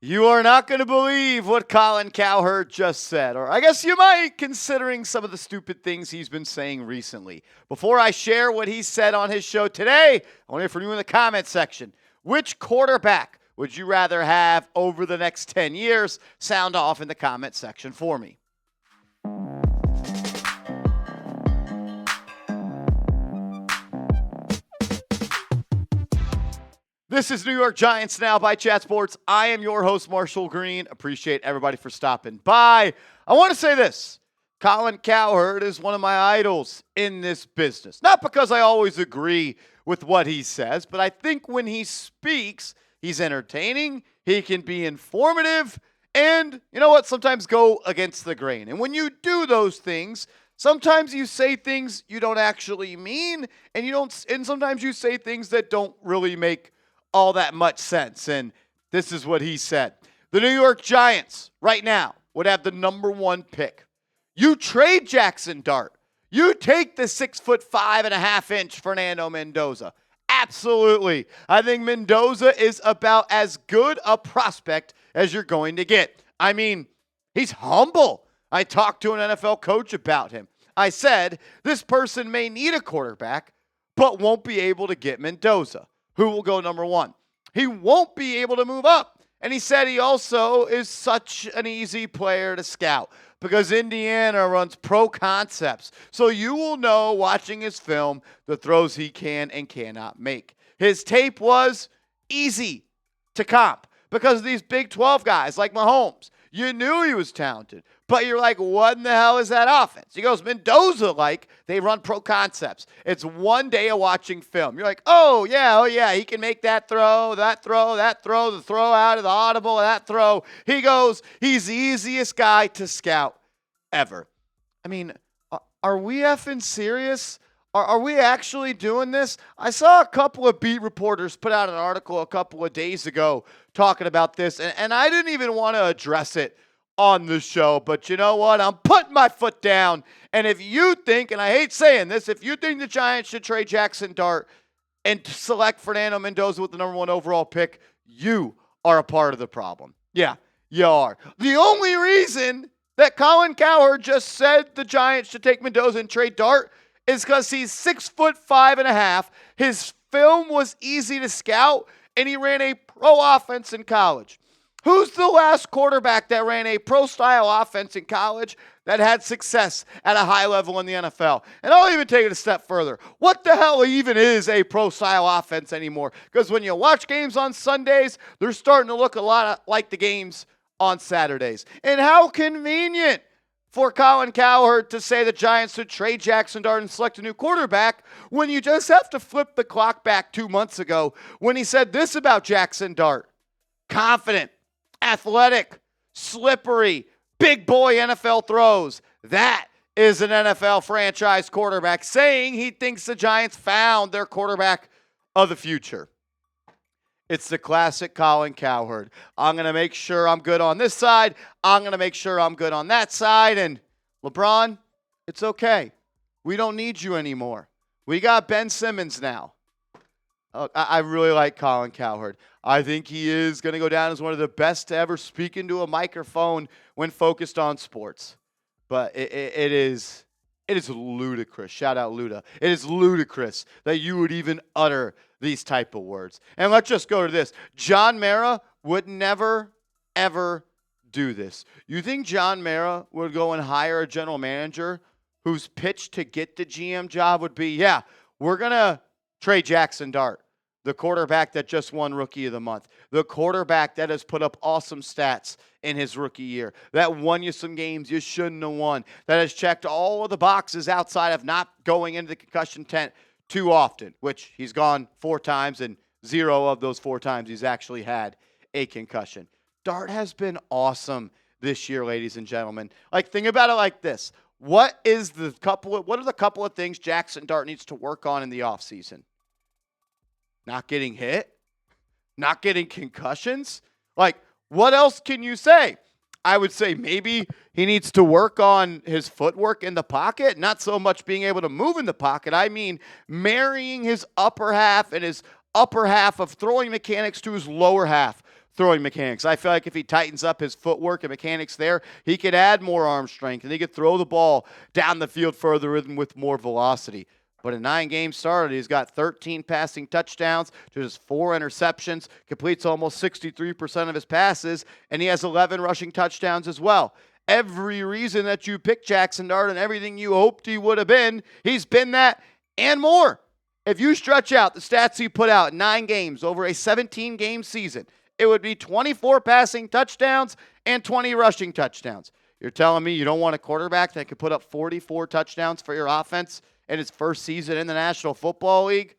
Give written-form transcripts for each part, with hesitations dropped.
You are not going to believe what Colin Cowherd just said, or I guess you might, considering some of the stupid things he's been saying recently. Before I share what he said on his show today, I want to hear from you in the comment section. Which quarterback would you rather have over the next 10 years? Sound off in the comment section for me. This is New York Giants Now by Chat Sports. I am your host, Marshall Green. Appreciate everybody for stopping by. I want to say this. Colin Cowherd is one of my idols in this business. Not because I always agree with what he says, but I think when he speaks, he's entertaining, he can be informative, and you know what? Sometimes go against the grain. And when you do those things, sometimes you say things you don't actually mean, and sometimes you say things that don't really make all that much sense. And this is what he said. The New York Giants right now would have the number 1 pick. You trade Jaxson Dart. You take the 6'5.5" Fernando Mendoza. Absolutely. I think Mendoza is about as good a prospect as you're going to get. I mean, he's humble. I talked to an NFL coach about him. I said, this person may need a quarterback, but won't be able to get Mendoza. Who will go number 1? He won't be able to move up. And he said he also is such an easy player to scout because Indiana runs pro concepts. So you will know watching his film the throws he can and cannot make. His tape was easy to comp because of these Big 12 guys like Mahomes. You knew he was talented, but you're like, what in the hell is that offense? He goes, Mendoza, they run pro concepts. It's one day of watching film. You're like, oh, yeah, he can make that throw, the throw out of the audible, that throw. He goes, he's the easiest guy to scout ever. I mean, are we effing serious? Are we actually doing this? I saw a couple of beat reporters put out an article a couple of days ago talking about this, and I didn't even want to address it on the show, but you know what? I'm putting my foot down, and if you think, and I hate saying this, if you think the Giants should trade Jaxson Dart and select Fernando Mendoza with the number 1 overall pick, you are a part of the problem. Yeah, you are. The only reason that Colin Cowherd just said the Giants should take Mendoza and trade Dart is because he's 6'5.5". His film was easy to scout, and he ran a pro offense in college. Who's the last quarterback that ran a pro-style offense in college that had success at a high level in the NFL? And I'll even take it a step further. What the hell even is a pro-style offense anymore? Because when you watch games on Sundays, they're starting to look a lot like the games on Saturdays. And how convenient for Colin Cowherd to say the Giants should trade Jaxson Dart and select a new quarterback when you just have to flip the clock back 2 months ago when he said this about Jaxson Dart. Confident, athletic, slippery, big boy NFL throws. That is an NFL franchise quarterback saying he thinks the Giants found their quarterback of the future. It's the classic Colin Cowherd. I'm going to make sure I'm good on this side. I'm going to make sure I'm good on that side. And LeBron, it's okay. We don't need you anymore. We got Ben Simmons now. I really like Colin Cowherd. I think he is going to go down as one of the best to ever speak into a microphone when focused on sports. But it is ludicrous. Shout out Luda. It is ludicrous that you would even utter these type of words. And let's just go to this. John Mara would never, ever do this. You think John Mara would go and hire a general manager whose pitch to get the GM job would be, yeah, we're going to trade Jaxson Dart, the quarterback that just won Rookie of the Month, the quarterback that has put up awesome stats in his rookie year, that won you some games you shouldn't have won, that has checked all of the boxes outside of not going into the concussion tent too often, which he's gone 4 times, and 0 of those 4 times he's actually had a concussion. Dart has been awesome this year, ladies and gentlemen. Think about it like this. What are the couple of things Jaxson Dart needs to work on in the offseason? Not getting hit? Not getting concussions? What else can you say? I would say maybe he needs to work on his footwork in the pocket, not so much being able to move in the pocket. I mean, marrying his upper half and his upper half of throwing mechanics to his lower half. throwing mechanics. I feel like if he tightens up his footwork and mechanics there, he could add more arm strength and he could throw the ball down the field further with more velocity. But in 9 games started, he's got 13 passing touchdowns to just 4 interceptions, completes almost 63% of his passes, and he has 11 rushing touchdowns as well. Every reason that you picked Jaxson Dart and everything you hoped he would have been, he's been that and more. If you stretch out the stats he put out in 9 games over a 17-game season, it would be 24 passing touchdowns and 20 rushing touchdowns. You're telling me you don't want a quarterback that could put up 44 touchdowns for your offense in his first season in the National Football League?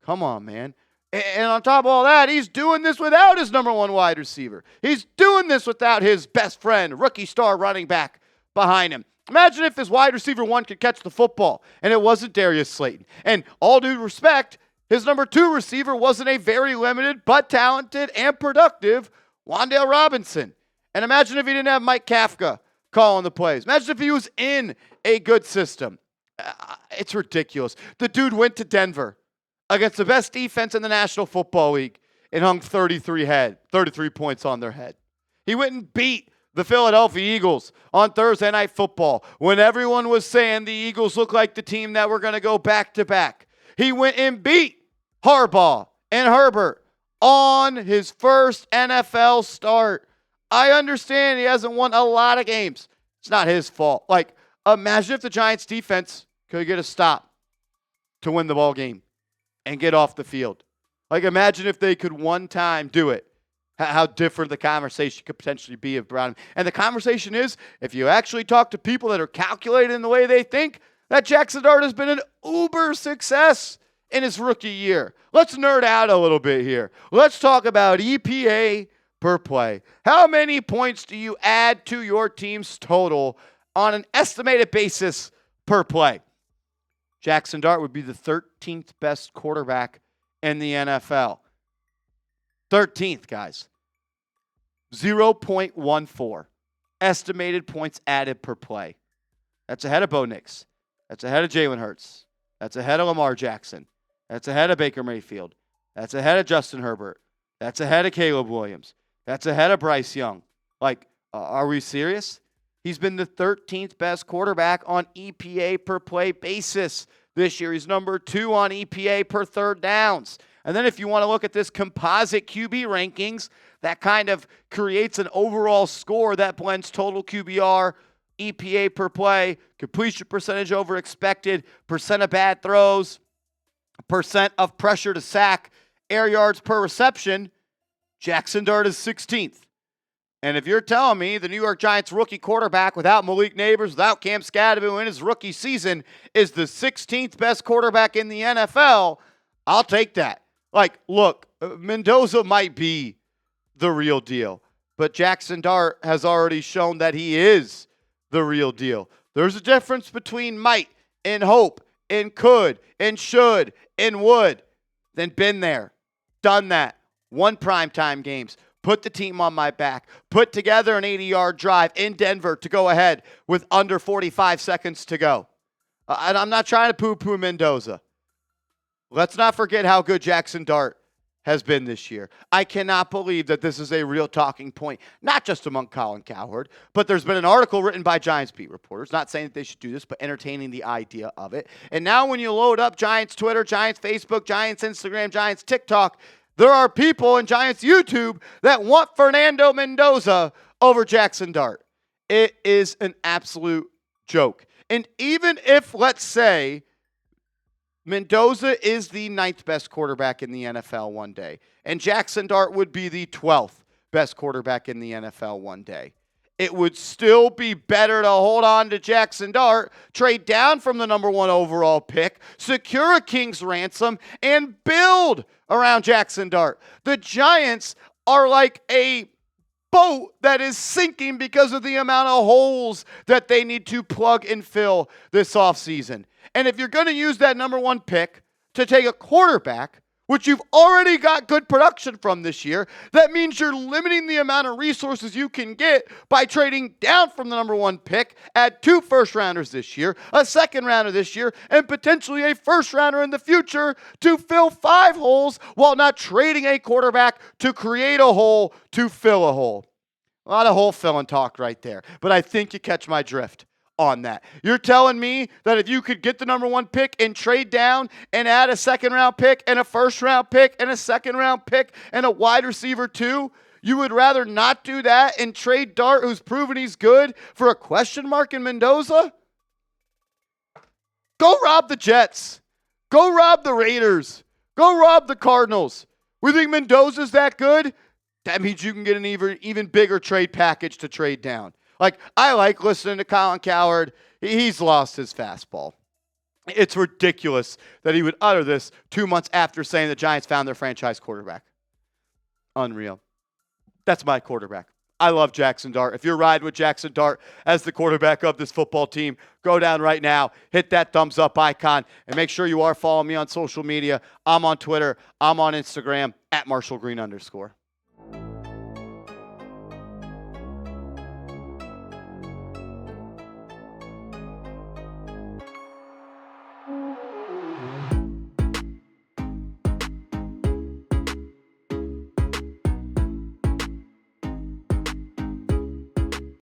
Come on, man. And on top of all that, he's doing this without his number 1 wide receiver. He's doing this without his best friend, rookie star running back behind him. Imagine if his wide receiver 1 could catch the football and it wasn't Darius Slayton. And all due respect, his number 2 receiver wasn't a very limited but talented and productive Wan'Dale Robinson. And imagine if he didn't have Mike Kafka calling the plays. Imagine if he was in a good system. It's ridiculous. The dude went to Denver against the best defense in the National Football League and hung 33 points on their head. He went and beat the Philadelphia Eagles on Thursday Night Football when everyone was saying the Eagles look like the team that were going to go back-to-back. He went and beat Harbaugh and Herbert on his first NFL start. I understand he hasn't won a lot of games. It's not his fault. Imagine if the Giants defense could get a stop to win the ball game and get off the field. Imagine if they could one time do it. How different the conversation could potentially be about him. And the conversation is, if you actually talk to people that are calculated in the way they think, that Jaxson Dart has been an uber success in his rookie year. Let's nerd out a little bit here. Let's talk about EPA per play. How many points do you add to your team's total on an estimated basis per play? Jaxson Dart would be the 13th best quarterback in the NFL. 13th, guys. 0.14 estimated points added per play. That's ahead of Bo Nix. That's ahead of Jalen Hurts. That's ahead of Lamar Jackson. That's ahead of Baker Mayfield. That's ahead of Justin Herbert. That's ahead of Caleb Williams. That's ahead of Bryce Young. Are we serious? He's been the 13th best quarterback on EPA per play basis this year. He's number 2 on EPA per third downs. And then if you want to look at this composite QB rankings, that kind of creates an overall score that blends total QBR, EPA per play, completion percentage over expected, percent of bad throws, percent of pressure to sack, air yards per reception. Jaxson Dart is 16th. And if you're telling me the New York Giants rookie quarterback without Malik Nabers, without Cam Skadoo in his rookie season is the 16th best quarterback in the NFL, I'll take that. Look, Mendoza might be the real deal, but Jaxson Dart has already shown that he is the real deal. There's a difference between might and hope and could and should and would. Then been there, done that, won primetime games, put the team on my back, put together an 80-yard drive in Denver to go ahead with under 45 seconds to go. And I'm not trying to poo-poo Mendoza. Let's not forget how good Jaxson Dart has been this year. I cannot believe that this is a real talking point, not just among Colin Cowherd, but there's been an article written by Giants beat reporters, not saying that they should do this, but entertaining the idea of it. And now when you load up Giants Twitter, Giants Facebook, Giants Instagram, Giants TikTok, there are people in Giants YouTube that want Fernando Mendoza over Jaxson Dart. It is an absolute joke. And even if, let's say, Mendoza is the 9th best quarterback in the NFL one day, and Jaxson Dart would be the 12th best quarterback in the NFL one day, it would still be better to hold on to Jaxson Dart, trade down from the number 1 overall pick, secure a king's ransom, and build around Jaxson Dart. The Giants are like a boat that is sinking because of the amount of holes that they need to plug and fill this offseason. And if you're going to use that number 1 pick to take a quarterback which you've already got good production from this year, that means you're limiting the amount of resources you can get by trading down from the number 1 pick, add 2 first-rounders this year, a second-rounder this year, and potentially a first-rounder in the future to fill 5 holes while not trading a quarterback to create a hole to fill a hole. A lot of hole-filling talk right there, but I think you catch my drift on that. You're telling me that if you could get the number 1 pick and trade down and add a second-round pick and a first-round pick and a second-round pick and a wide receiver too, you would rather not do that and trade Dart, who's proven he's good, for a question mark in Mendoza? Go rob the Jets. Go rob the Raiders. Go rob the Cardinals. We think Mendoza's that good? That means you can get an even bigger trade package to trade down. Like, I like listening to Colin Cowherd. He's lost his fastball. It's ridiculous that he would utter this 2 months after saying the Giants found their franchise quarterback. Unreal. That's my quarterback. I love Jaxson Dart. If you're riding with Jaxson Dart as the quarterback of this football team, go down right now, hit that thumbs up icon, and make sure you are following me on social media. I'm on Twitter. I'm on Instagram, @MarshallGreen_.